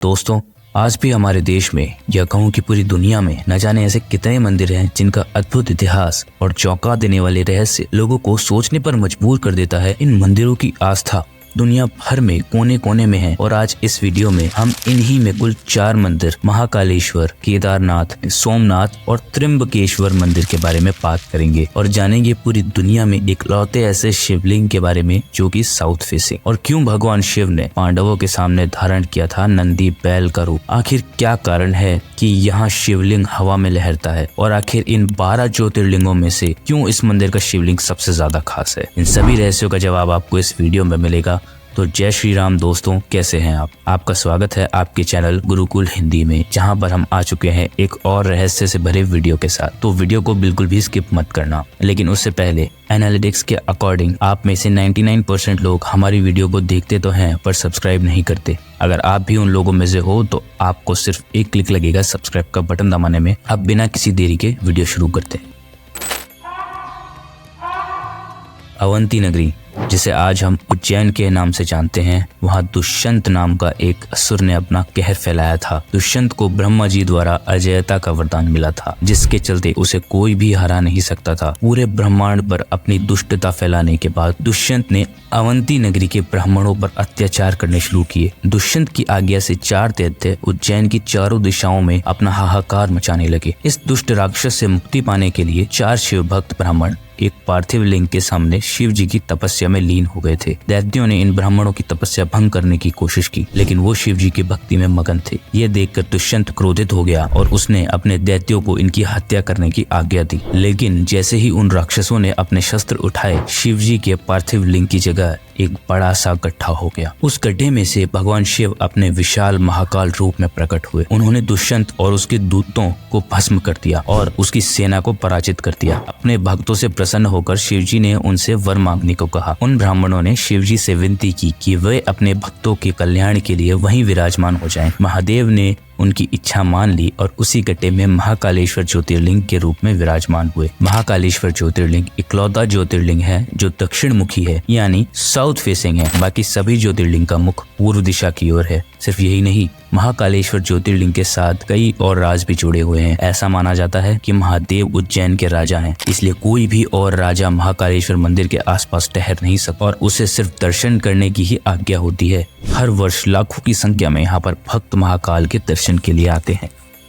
दोस्तों, आज भी हमारे देश में या कहूँ कि पूरी दुनिया में न जाने ऐसे कितने मंदिर हैं जिनका अद्भुत इतिहास और चौंका देने वाले रहस्य लोगों को सोचने पर मजबूर कर देता है। इन मंदिरों की आस्था दुनिया भर में कोने कोने में है और आज इस वीडियो में हम इन्हीं में कुल 4 मंदिर महाकालेश्वर, केदारनाथ, सोमनाथ और त्र्यंबकेश्वर मंदिर के बारे में बात करेंगे और जानेंगे पूरी दुनिया में इकलौते ऐसे शिवलिंग के बारे में जो कि साउथ फेसिंग, और क्यों भगवान शिव ने पांडवों के सामने धारण किया था नंदी बैल का रूप। आखिर क्या कारण है कि यहाँ शिवलिंग हवा में लहरता है और आखिर इन 12 ज्योतिर्लिंगों में से क्यों इस मंदिर का शिवलिंग सबसे ज्यादा खास है। इन सभी रहस्यों का जवाब आपको इस वीडियो में मिलेगा। तो जय श्री राम दोस्तों, कैसे हैं आप? आपका स्वागत है आपके चैनल गुरुकुल हिंदी में, जहां पर हम आ चुके हैं एक और रहस्य से भरे वीडियो के साथ। तो वीडियो को बिल्कुल भी स्किप मत करना। लेकिन उससे पहले एनालिटिक्स के अकॉर्डिंग आप में से 99% लोग हमारी वीडियो को देखते तो हैं पर सब्सक्राइब नहीं करते। अगर आप भी उन लोगों में से हो तो आपको सिर्फ एक क्लिक लगेगा सब्सक्राइब का बटन दबाने में। अब बिना किसी देरी के वीडियो शुरू करते हैं। अवंती नगरी, जिसे आज हम उज्जैन के नाम से जानते हैं, वहाँ दुष्यंत नाम का एक असुर ने अपना कहर फैलाया था। दुष्यंत को ब्रह्मा जी द्वारा अजयता का वरदान मिला था, जिसके चलते उसे कोई भी हरा नहीं सकता था। पूरे ब्रह्मांड पर अपनी दुष्टता फैलाने के बाद दुष्यंत ने अवंती नगरी के ब्राह्मणों पर अत्याचार करने शुरू किए। दुष्यंत की आज्ञा से 4 दैत्य उज्जैन की चारों दिशाओं में अपना हाहाकार मचाने लगे। इस दुष्ट राक्षस से मुक्ति पाने के लिए 4 शिव भक्त ब्राह्मण एक पार्थिव लिंग के सामने शिव जी की तपस्या में लीन हो गए थे। दैत्यों ने इन ब्राह्मणों की तपस्या भंग करने की कोशिश की, लेकिन वो शिव जी की भक्ति में मगन थे। ये देखकर दुष्यंत क्रोधित हो गया और उसने अपने दैत्यों को इनकी हत्या करने की आज्ञा दी। लेकिन जैसे ही उन राक्षसों ने अपने शस्त्र उठाए, शिव जी के पार्थिव लिंग की जगह एक बड़ा सा गड्ढा हो गया। उस गड्ढे में से भगवान शिव अपने विशाल महाकाल रूप में प्रकट हुए। उन्होंने दुष्यंत और उसके दूतों को भस्म कर दिया और उसकी सेना को पराजित कर दिया। अपने भक्तों से प्रसन्न होकर शिव जी ने उनसे वर मांगने को कहा। उन ब्राह्मणों ने शिव जी से विनती की कि वे अपने भक्तों के कल्याण के लिए वहीं विराजमान हो जाएं। महादेव ने उनकी इच्छा मान ली और उसी गड्ढे में महाकालेश्वर ज्योतिर्लिंग के रूप में विराजमान हुए। महाकालेश्वर ज्योतिर्लिंग इकलौता ज्योतिर्लिंग है जो दक्षिण मुखी है, यानी साउथ फेसिंग है। बाकी सभी ज्योतिर्लिंग का मुख पूर्व दिशा की ओर है। सिर्फ यही नहीं, महाकालेश्वर ज्योतिर्लिंग के साथ कई और राज भी जुड़े हुए हैं। ऐसा माना जाता है कि महादेव उज्जैन के राजा हैं, इसलिए कोई भी और राजा महाकालेश्वर मंदिर के आसपास ठहर नहीं सकता और उसे सिर्फ दर्शन करने की ही आज्ञा होती है। हर वर्ष लाखों की संख्या में यहाँ पर भक्त महाकाल के दर्शन के लिए आते हैं।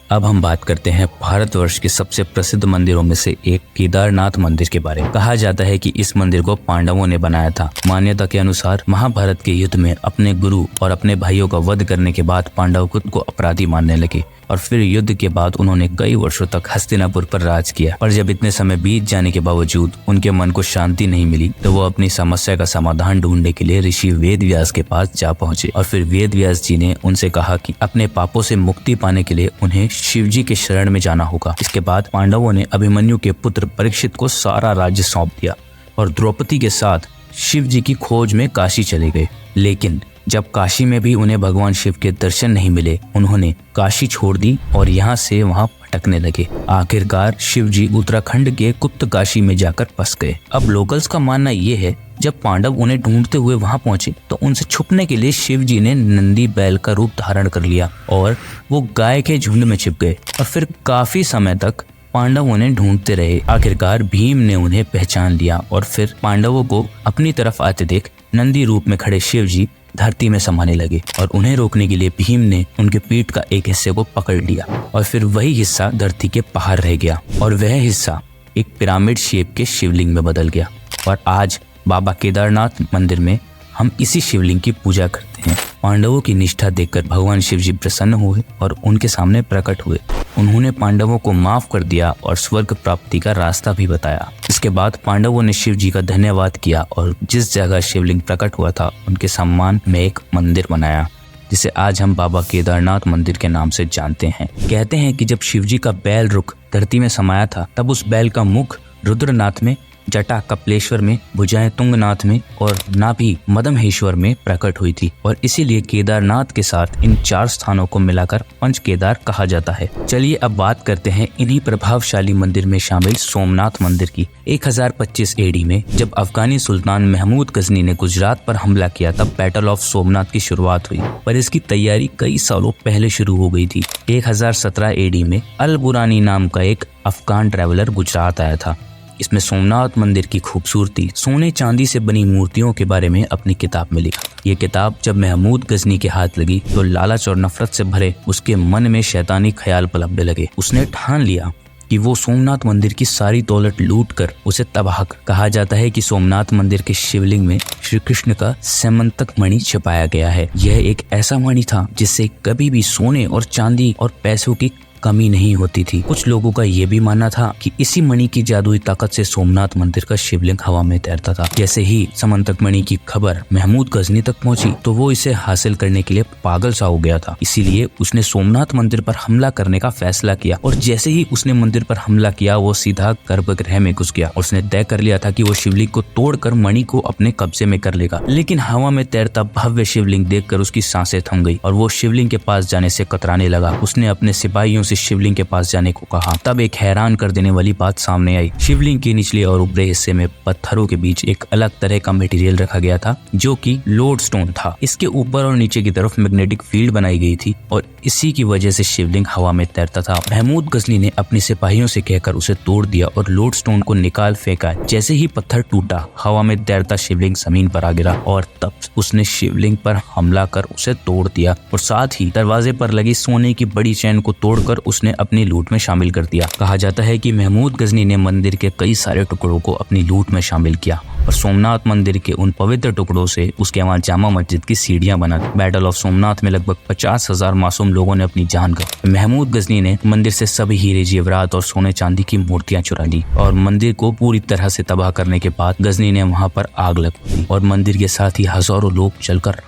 अब हम बात करते हैं भारतवर्ष के सबसे प्रसिद्ध मंदिरों में से एक केदारनाथ मंदिर के बारे में। कहा जाता है कि इस मंदिर को पांडवों ने बनाया था। मान्यता के अनुसार महाभारत के युद्ध में अपने गुरु और अपने भाइयों का वध करने के बाद पांडव खुद को अपराधी मानने लगे और फिर युद्ध के बाद उन्होंने कई वर्षों तक हस्तिनापुर पर राज किया। पर जब इतने समय बीत जाने के बावजूद उनके मन को शांति नहीं मिली तो वो अपनी समस्या का समाधान ढूंढने के लिए ऋषि वेदव्यास के पास जा पहुंचे और फिर वेदव्यास जी ने उनसे कहा कि अपने पापों से मुक्ति पाने के लिए उन्हें शिवजी के शरण में जाना होगा। इसके बाद पांडवों ने अभिमन्यु के पुत्र परीक्षित को सारा राज्य सौंप दिया और द्रौपदी के साथ शिव जी की खोज में काशी चले गए। लेकिन जब काशी में भी उन्हें भगवान शिव के दर्शन नहीं मिले, उन्होंने काशी छोड़ दी और यहाँ से वहाँ भटकने लगे। आखिरकार शिव जी उत्तराखंड के गुप्त काशी में जाकर फंस गए। अब लोकल्स का मानना ये है, जब पांडव उन्हें ढूंढते हुए वहां पहुंचे तो उनसे छुपने के लिए शिव जी ने नंदी बैल का रूप धारण कर लिया और वो गाय के झुंड में छिप गए और फिर काफी समय तक पांडव उन्हें ढूंढते रहे। आखिरकार भीम ने उन्हें पहचान लिया और फिर पांडवों को अपनी तरफ आते देख नंदी रूप में खड़े शिव जी धरती में समाने लगे और उन्हें रोकने के लिए भीम ने उनके पीठ का एक हिस्से को पकड़ लिया और फिर वही हिस्सा धरती के बाहर रह गया और वह हिस्सा एक पिरामिड शेप के शिवलिंग में बदल गया। और आज बाबा केदारनाथ मंदिर में हम इसी शिवलिंग की पूजा करते हैं। पांडवों की निष्ठा देखकर भगवान शिव जी प्रसन्न हुए और उनके सामने प्रकट हुए। उन्होंने पांडवों को माफ कर दिया और स्वर्ग प्राप्ति का रास्ता भी बताया। इसके बाद पांडवों ने शिव जी का धन्यवाद किया और जिस जगह शिवलिंग प्रकट हुआ था उनके सम्मान में एक मंदिर बनाया, जिसे आज हम बाबा केदारनाथ मंदिर के नाम से जानते हैं। कहते हैं कि जब शिव जी का बैल रुख धरती में समाया था, तब उस बैल का मुख रुद्रनाथ में जटा कपिलेश्वर में, भुजाएं तुंगनाथ में और नाभि मदमहेश्वर में प्रकट हुई थी और इसीलिए केदारनाथ के साथ इन 4 स्थानों को मिलाकर पंच केदार कहा जाता है। चलिए अब बात करते हैं इन्हीं प्रभावशाली मंदिर में शामिल सोमनाथ मंदिर की। 1025 एडी में जब अफगानी सुल्तान महमूद गजनी ने गुजरात पर हमला किया तब बैटल ऑफ सोमनाथ की शुरुआत हुई, पर इसकी तैयारी कई सालों पहले शुरू हो गई थी। 1017 एडी में अल बुरानी नाम का एक अफगान ट्रैवलर गुजरात आया था। इसमें सोमनाथ मंदिर की खूबसूरती, सोने चांदी से बनी मूर्तियों के बारे में अपनी किताब में लिखा। ये किताब जब महमूद गजनी के हाथ लगी तो लालच और नफरत से भरे उसके मन में शैतानी ख्याल पलटने लगे। उसने ठान लिया कि वो सोमनाथ मंदिर की सारी दौलत लूट कर उसे तबाह कर। कहा जाता है कि सोमनाथ मंदिर के शिवलिंग में श्री कृष्ण का समंतक मणि छिपाया गया है। यह एक ऐसा मणि था जिससे कभी भी सोने और चांदी और पैसों की कमी नहीं होती थी। कुछ लोगों का ये भी मानना था कि इसी मणि की जादुई ताकत से सोमनाथ मंदिर का शिवलिंग हवा में तैरता था। जैसे ही समंतक मणि की खबर महमूद गजनी तक पहुंची तो वो इसे हासिल करने के लिए पागल सा हो गया था। इसीलिए उसने सोमनाथ मंदिर पर हमला करने का फैसला किया और जैसे ही उसने मंदिर पर हमला किया वो सीधा गर्भगृह में घुस गया और उसने तय कर लिया था कि वो शिवलिंग को तोड़कर मणि को अपने कब्जे में कर लेगा। लेकिन हवा में तैरता भव्य शिवलिंग देखकर उसकी सांसें थम गई और वो शिवलिंग के पास जाने से कतराने लगा। उसने अपने सिपाहियों शिवलिंग के पास जाने को कहा। तब एक हैरान कर देने वाली बात सामने आई। शिवलिंग के निचले और ऊपरी हिस्से में पत्थरों के बीच एक अलग तरह का मटेरियल रखा गया था जो कि लोडस्टोन था। इसके ऊपर और नीचे की तरफ मैग्नेटिक फील्ड बनाई गई थी और इसी की वजह से शिवलिंग हवा में तैरता था। महमूद गजनी ने अपने सिपाहियों से कहकर उसे तोड़ दिया और लोडस्टोन को निकाल फेंका। जैसे ही पत्थर टूटा, हवा में तैरता शिवलिंग जमीन पर आ गिरा और तब उसने शिवलिंग पर हमला कर उसे तोड़ दिया और साथ ही दरवाजे पर लगी सोने की बड़ी चैन को तोड़कर उसने अपनी लूट में शामिल कर दिया। कहा जाता है कि महमूद गजनी ने मंदिर के कई सारे टुकड़ों को अपनी लूट में शामिल किया और सोमनाथ मंदिर के उन पवित्र टुकड़ों से उसके वहां जामा मस्जिद की सीढ़ियां बना दी। बैटल ऑफ सोमनाथ में लगभग 50,000 मासूम लोगों ने अपनी जान गंवाई। महमूद गजनी ने मंदिर से सभी हीरे जेवरात और सोने चांदी की मूर्तियां चुरा ली और मंदिर को पूरी तरह से तबाह करने के बाद गजनी ने वहां पर आग लगा दी और मंदिर के साथ ही हजारों लोग जलकर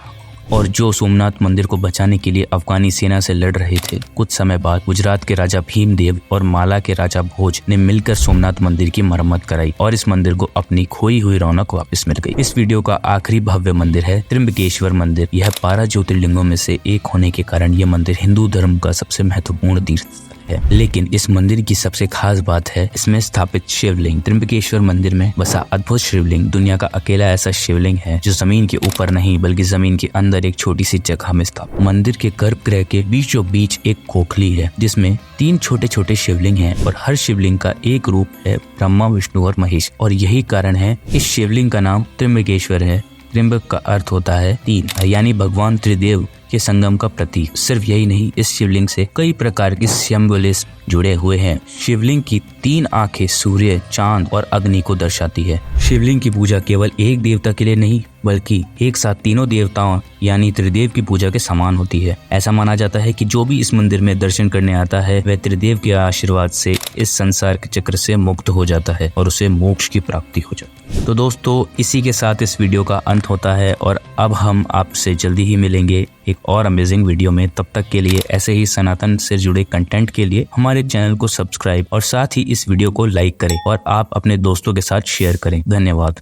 और जो सोमनाथ मंदिर को बचाने के लिए अफगानी सेना से लड़ रहे थे। कुछ समय बाद गुजरात के राजा भीमदेव और माला के राजा भोज ने मिलकर सोमनाथ मंदिर की मरम्मत कराई और इस मंदिर को अपनी खोई हुई रौनक वापस मिल गई। इस वीडियो का आखिरी भव्य मंदिर है त्र्यंबकेश्वर मंदिर। यह 12 ज्योतिर्लिंगों में से एक होने के कारण यह मंदिर हिंदू धर्म का सबसे महत्वपूर्ण तीर्थ है। लेकिन इस मंदिर की सबसे खास बात है इसमें स्थापित शिवलिंग। त्र्यंबकेश्वर मंदिर में बसा अद्भुत शिवलिंग दुनिया का अकेला ऐसा शिवलिंग है जो जमीन के ऊपर नहीं बल्कि जमीन के अंदर एक छोटी सी जगह में स्थापित। मंदिर के गर्भगृह के बीचों बीच एक खोखली है जिसमें 3 छोटे छोटे शिवलिंग हैं और हर शिवलिंग का एक रूप है ब्रह्मा, विष्णु और महेश और यही कारण है इस शिवलिंग का नाम त्र्यंबकेश्वर है। त्र्यंबक का अर्थ होता है 3 यानी भगवान त्रिदेव के संगम का प्रतीक। सिर्फ यही नहीं, इस शिवलिंग से कई प्रकार के सिंबलिज्म जुड़े हुए हैं। शिवलिंग की 3 आंखें सूर्य, चांद और अग्नि को दर्शाती है। शिवलिंग की पूजा केवल एक देवता के लिए नहीं बल्कि एक साथ तीनों देवताओं यानी त्रिदेव की पूजा के समान होती है। ऐसा माना जाता है कि जो भी इस मंदिर में दर्शन करने आता है वह त्रिदेव के आशीर्वाद से इस संसार के चक्र से मुक्त हो जाता है और उसे मोक्ष की प्राप्ति हो जाती है। तो दोस्तों, इसी के साथ इस वीडियो का अंत होता है और अब हम आपसे जल्दी ही मिलेंगे एक और अमेजिंग वीडियो में। तब तक के लिए ऐसे ही सनातन से जुड़े कंटेंट के लिए हमारे चैनल को सब्सक्राइब और साथ ही इस वीडियो को लाइक करें और आप अपने दोस्तों के साथ शेयर करें। धन्यवाद।